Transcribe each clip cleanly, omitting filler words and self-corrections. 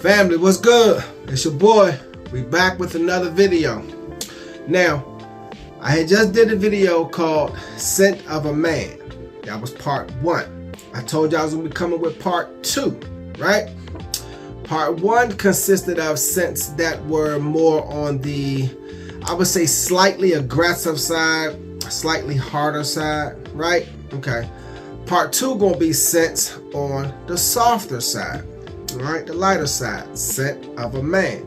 Family, what's good? It's your boy. We back with another video. Now, I had just did a video called Scent of a Man. That was part 1. I told you I was going to be coming with part 2, right? Part 1 consisted of scents that were more on the, I would say, slightly aggressive side, slightly harder side, right? Okay. Part 2 going to be scents on the softer side. All right, the lighter side, scent of a man.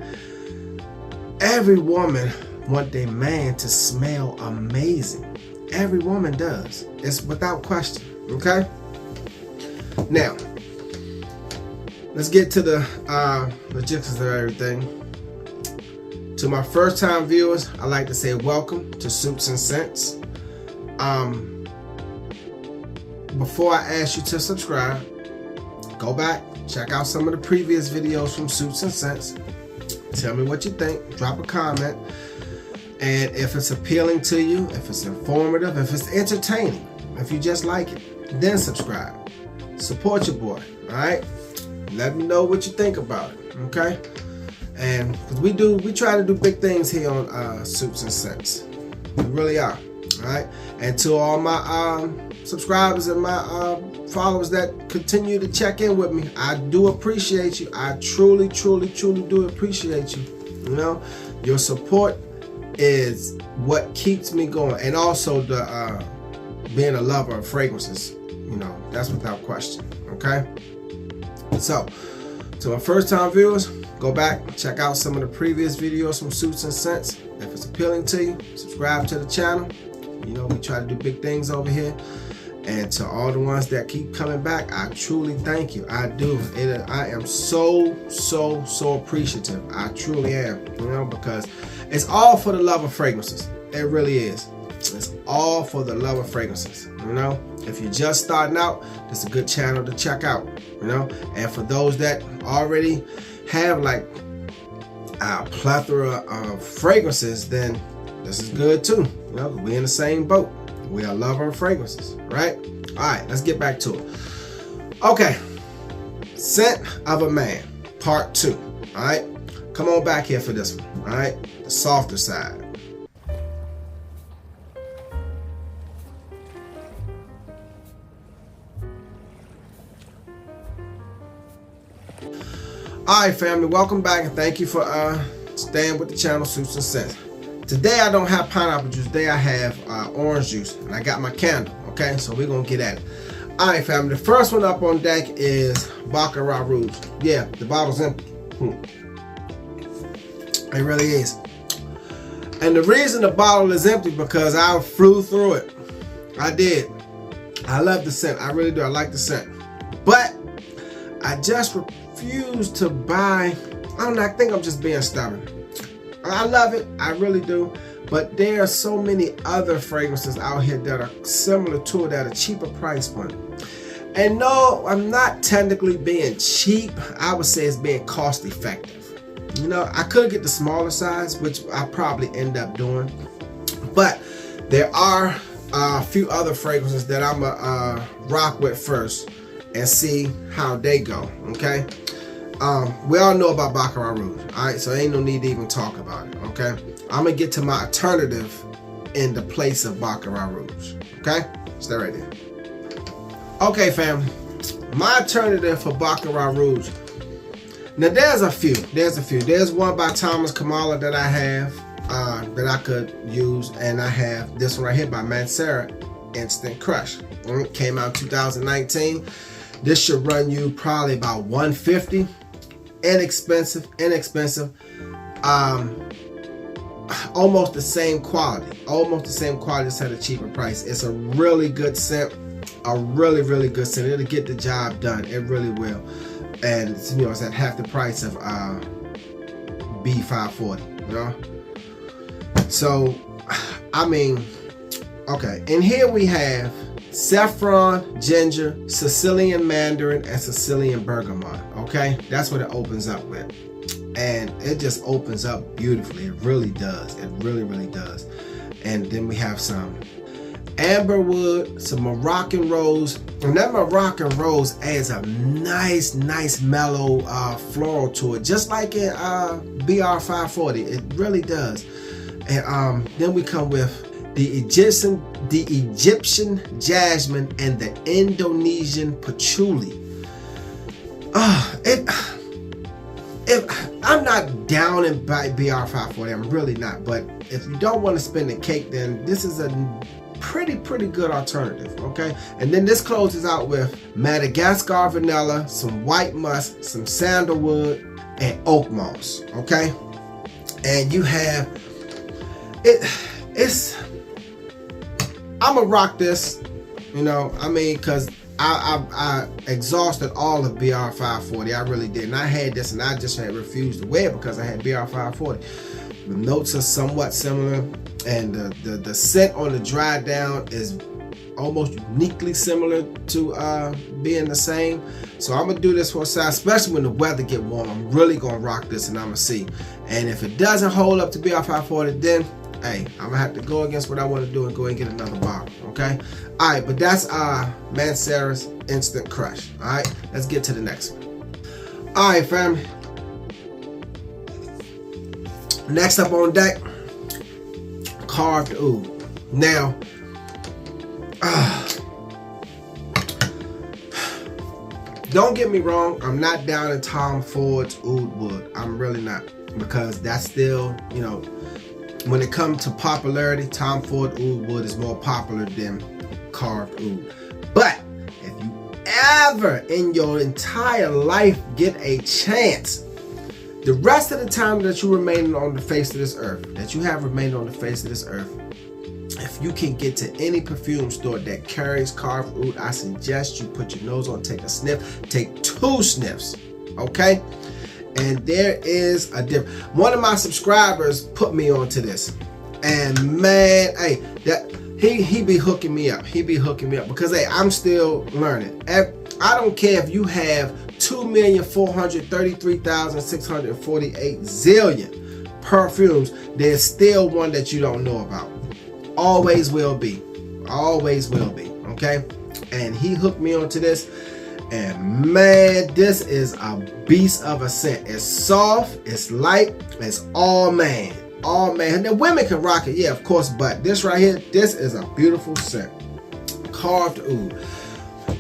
Every woman want their man to smell amazing. Every woman does. It's without question. Okay. Now, let's get to the logistics of everything. To my first-time viewers, I like to say welcome to Suits and Scents. Before I ask you to subscribe, go back. Check out some of the previous videos from Suits and Scents. Tell me what you think. Drop a comment. And if it's appealing to you, if it's informative, if it's entertaining, if you just like it, then subscribe. Support your boy, alright? Let me know what you think about it, okay? And because we try to do big things here on Suits and Scents. We really are, alright? And to all my subscribers and my followers that continue to check in with me, I do appreciate you. I truly do appreciate you. You know, your support is what keeps me going, and also the being a lover of fragrances. You know, that's without question. Okay. So, to my first-time viewers, go back, check out some of the previous videos from Suits and Scents. If it's appealing to you, subscribe to the channel. You know, we try to do big things over here. And to all the ones that keep coming back, I truly thank you. I do. I am so appreciative. I truly am. You know, because it's all for the love of fragrances. It really is. It's all for the love of fragrances. You know, if you're just starting out, this is a good channel to check out. You know, and for those that already have like a plethora of fragrances, then this is good too. You know, we're in the same boat. We are lover of fragrances, right? All right, let's get back to it. Okay, Scent of a Man, part 2. All right, come on back here for this one. All right, the softer side. All right, family, welcome back, and thank you for staying with the channel, Suits and Scents. Today I don't have pineapple juice. Today I have orange juice, and I got my candle. Okay, so we're gonna get at it. All right, family. The first one up on deck is Baccarat Rouge. Yeah, the bottle's empty. It really is. And the reason the bottle is empty because I flew through it. I did. I love the scent. I really do. I like the scent, but I just refuse to buy. I don't know. I think I'm just being stubborn. I love it, I really do, but there are so many other fragrances out here that are similar to it at a cheaper price point. And no, I'm not technically being cheap. I would say it's being cost effective. You know, I could get the smaller size, which I probably end up doing, but there are a few other fragrances that I'm gonna rock with first and see how they go. Okay. We all know about Baccarat Rouge, alright, so ain't no need to even talk about it, okay? I'm gonna get to my alternative in the place of Baccarat Rouge, okay? Stay right there. Okay, family, my alternative for Baccarat Rouge. Now, there's a few. There's one by Thomas Kamala that I have that I could use, and I have this one right here by Mancera Instant Crush. It came out in 2019. This should run you probably about $150. Inexpensive, almost the same quality, just at a cheaper price. It's a really good scent, a really good scent. It'll get the job done, it really will. And you know, it's at half the price of B540, you know. So I mean, okay, and here we have saffron, ginger, Sicilian mandarin, and Sicilian bergamot. Okay, that's what it opens up with, and it just opens up beautifully. It really does. It really does. And then we have some amber wood, some Moroccan rose, and that Moroccan rose adds a nice mellow floral to it, just like in BR 540. It really does. And then we come with the Egyptian jasmine and the Indonesian patchouli. I'm not down in BR 540. I'm really not. But if you don't want to spend the cake, then this is a pretty good alternative. Okay, and then this closes out with Madagascar vanilla, some white musk, some sandalwood, and oak moss. Okay, and you have it. I'm gonna rock this, you know. I mean, cause I exhausted all of BR 540. I really did, and I had this, and I just had refused to wear it because I had BR 540. The notes are somewhat similar, and the scent on the dry down is almost uniquely similar to being the same. So I'm gonna do this for a size, especially when the weather get warm. I'm really gonna rock this, and I'm gonna see. And if it doesn't hold up to BR 540, then hey, I'm gonna have to go against what I want to do and go and get another bottle. Okay, all right, but that's Mancera's Instant Crush. All right, let's get to the next one. All right, family. Next up on deck, Carved Oud. Now, don't get me wrong, I'm not down in Tom Ford's Oud Wood. I'm really not, because that's still, you know, when it comes to popularity, Tom Ford Oud Wood is more popular than Carved Oud. But if you ever in your entire life get a chance, the rest of the time that you remain on the face of this earth, if you can get to any perfume store that carries Carved Oud, I suggest you put your nose on, take a sniff, take 2 sniffs, okay? And there is a difference. One of my subscribers put me onto this, and man, hey, that he be hooking me up. He be hooking me up because hey, I'm still learning. I don't care if you have 2,433,648 zillion perfumes. There's still one that you don't know about. Always will be. Always will be. Okay, and he hooked me onto this. And man, this is a beast of a scent. It's soft, it's light, it's all man. All man. And the women can rock it, yeah, of course, but this right here, this is a beautiful scent. Carved Oud.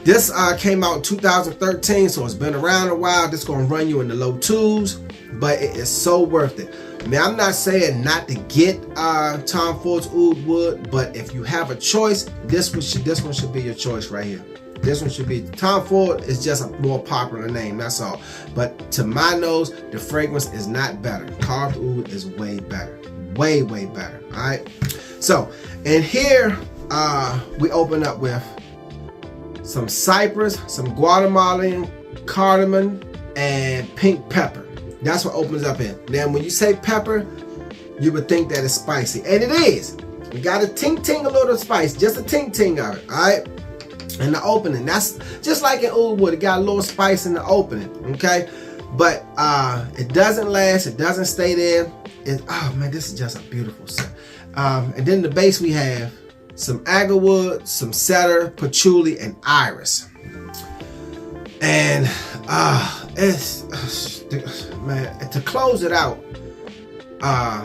This came out in 2013, so it's been around a while. This is gonna run you in the low 2s, but it is so worth it. Now, I'm not saying not to get Tom Ford's Oud Wood, but if you have a choice, this one should be your choice right here. This one should be. Tom Ford is just a more popular name, that's all. But to my nose, the fragrance is not better. Carved Oud is way better. Way better. Alright. So, and here we open up with some cypress, some Guatemalan cardamom, and pink pepper. That's what opens up in. Now, when you say pepper, you would think that it's spicy. And it is. You got a ting-ting, a little spice. Just a ting-ting of it. Alright. In the opening, that's just like in Oud Wood. It got a little spice in the opening, okay? But it doesn't last. It doesn't stay there. Oh man, this is just a beautiful scent. And then the base we have some agarwood, some cedar, patchouli, and iris. And it's man, to close it out,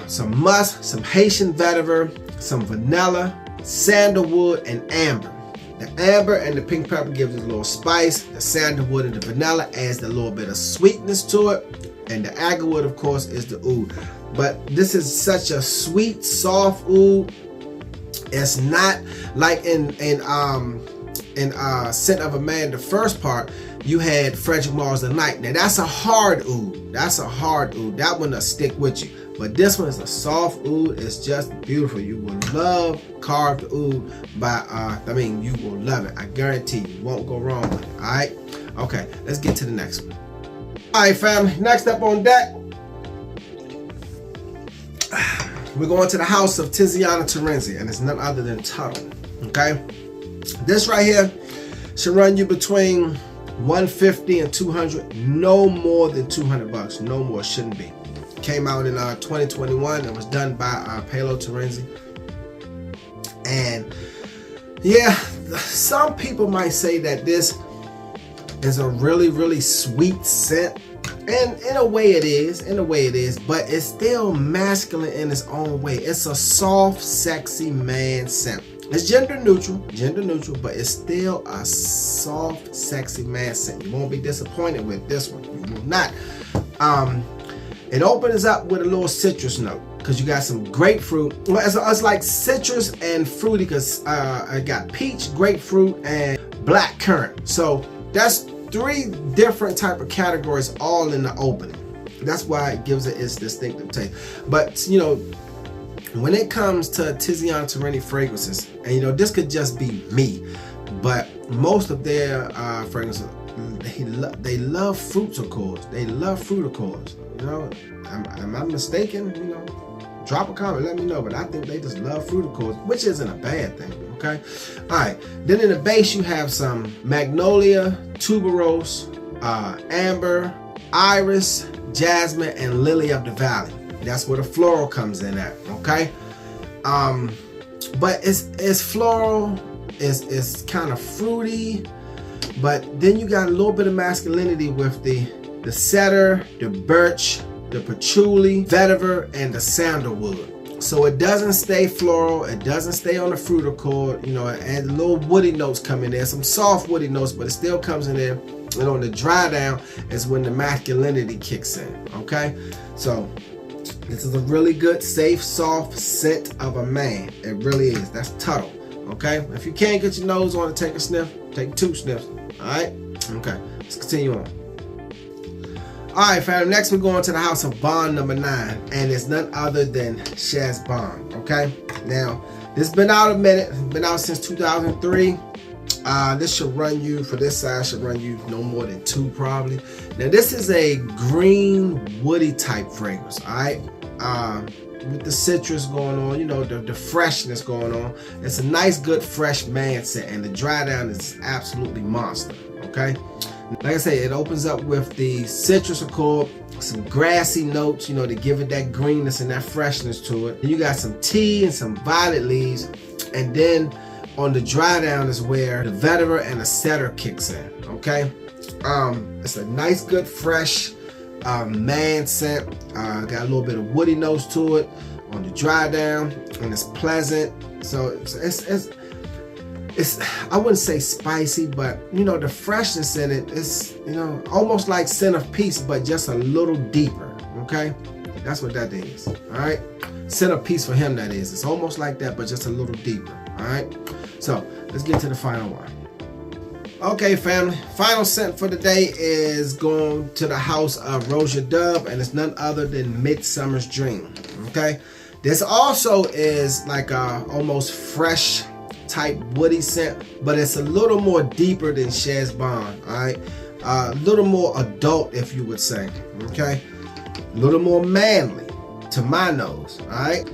some musk, some Haitian vetiver, some vanilla, sandalwood, and amber. The amber and the pink pepper gives it a little spice. The sandalwood and the vanilla adds a little bit of sweetness to it. And the agarwood, of course, is the oud. But this is such a sweet, soft oud. It's not like in Scent of a Man, the first part, you had Frederick Mars the Night. Now that's a hard oud. That's a hard oud. That one will stick with you. But this one is a soft oud. It's just beautiful. You will love Carved Oud by you will love it. I guarantee you won't go wrong with it. Alright? Okay, let's get to the next one. Alright, family. Next up on deck, we're going to the house of Tiziana Terenzi, and it's none other than Tuttle. Okay? This right here should run you between $150 and $200, no more than $200. No more, shouldn't be. Came out in 2021 and was done by Paolo Terenzi. And Yeah, some people might say that this is a really sweet scent, and in a way it is, but it's still masculine in its own way. It's a soft, sexy man scent. It's gender neutral, but it's still a soft, sexy man scent. You won't be disappointed with this one. You will not. It opens up with a little citrus note, because you got some grapefruit. Well, it's like citrus and fruity, because I got peach, grapefruit, and black currant. So that's 3 different type of categories all in the opening. That's why it gives it its distinctive taste. But you know, when it comes to Tiziana Terenzi fragrances, and you know, this could just be me, but most of their fragrances, they love fruits accords. They love fruit accords. You know, am I mistaken? You know, drop a comment, let me know. But I think they just love fruit accords, which isn't a bad thing. Okay. All right. Then in the base you have some magnolia, tuberose, amber, iris, jasmine, and lily of the valley. That's where the floral comes in at. Okay. But it's floral. It's kind of fruity. But then you got a little bit of masculinity with the cedar, the birch, the patchouli, vetiver, and the sandalwood. So it doesn't stay floral, it doesn't stay on the fruit accord, you know, and little woody notes come in there, some soft woody notes, but it still comes in there. And on the dry down is when the masculinity kicks in. Okay, so this is a really good, safe, soft scent of a man. It really is. That's Tuttle. Okay, if you can't get your nose on it, take a sniff, take 2 sniffs. All right, okay, let's continue on. Alright fam, next we're going to the house of Bond number 9, and it's none other than Chez Bond. Okay, now this has been out a minute, it's been out since 2003. This should run you, for this size, should run you no more than 2 probably. Now this is a green woody type fragrance. Alright, with the citrus going on, you know, the freshness going on. It's a nice good fresh man scent, and the dry down is absolutely monster. Okay, like I say, it opens up with the citrus accord, some grassy notes, you know, to give it that greenness and that freshness to it. And you got some tea and some violet leaves, and then on the dry down is where the vetiver and the cedar kicks in. Okay, it's a nice good fresh man scent. Got a little bit of woody notes to it on the dry down, and it's pleasant. So it's I wouldn't say spicy, but you know, the freshness in it is, you know, almost like scent of peace, but just a little deeper. Okay, that's what that is. All right, scent of peace for him, that is. It's almost like that, but just a little deeper. All right, so let's get to the final one. Okay family, final scent for the day is going to the house of Roja Dove, and it's none other than Midsummer's Dream. Okay, this also is like a almost fresh type woody scent, but it's a little more deeper than Chez Bond. All right, a little more adult, if you would say. Okay, a little more manly to my nose. All right,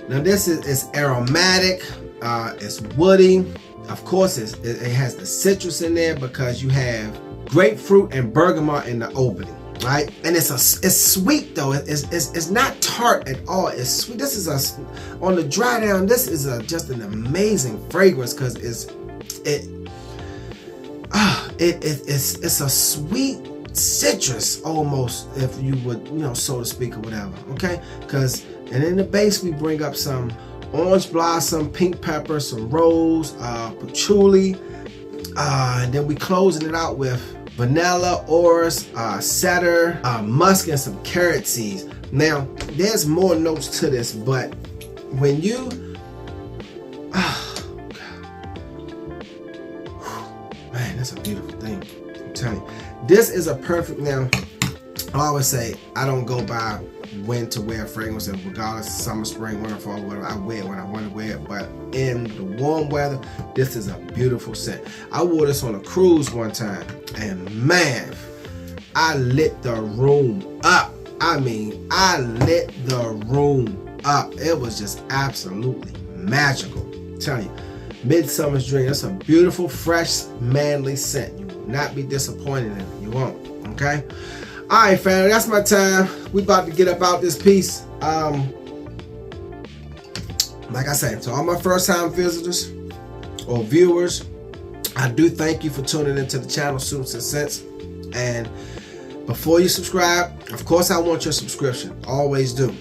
now this is aromatic, it's woody. Of course, it has the citrus in there because you have grapefruit and bergamot in the opening, right? And it's sweet though. It's not tart at all. It's sweet. This is on the dry down. This is just an amazing fragrance because it's a sweet citrus almost, if you would, you know, so to speak, or whatever. Okay, and in the base we bring up some orange blossom, pink pepper, some rose, patchouli, and then we closing it out with vanilla, orris, cedar, musk, and some carrot seeds. Now there's more notes to this, but when you man, that's a beautiful thing. I'm telling you, this is a perfect. Now I always say I don't go by when to wear fragrance, and regardless, summer, spring, winter, fall, whatever, I wear it when I want to wear it. But in the warm weather, this is a beautiful scent. I wore this on a cruise one time, and man, I lit the room up. I mean, I lit the room up. It was just absolutely magical. I'm telling you, Midsummer's Dream. It's a beautiful, fresh, manly scent. You will not be disappointed in it. You won't. Okay. All right, family, that's my time. We about to get up out this piece. Like I said, to all my first time visitors, or viewers, I do thank you for tuning into the channel Suits and Scents. And before you subscribe, of course I want your subscription. Always do.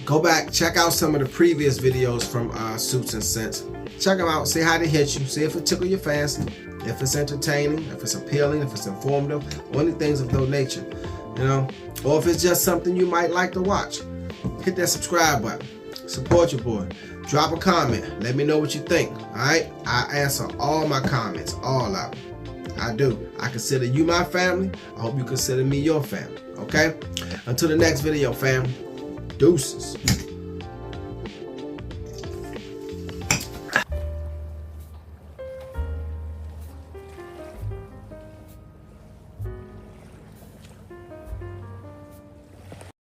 Go back, check out some of the previous videos from Suits and Scents. Check them out, see how they hit you, see if it tickle your fancy, if it's entertaining, if it's appealing, if it's informative, or any things of that nature, you know, or if it's just something you might like to watch. Hit that subscribe button. Support your boy. Drop a comment. Let me know what you think. Alright? I answer all my comments. All of them. I do. I consider you my family. I hope you consider me your family. Okay? Until the next video, fam. Deuces.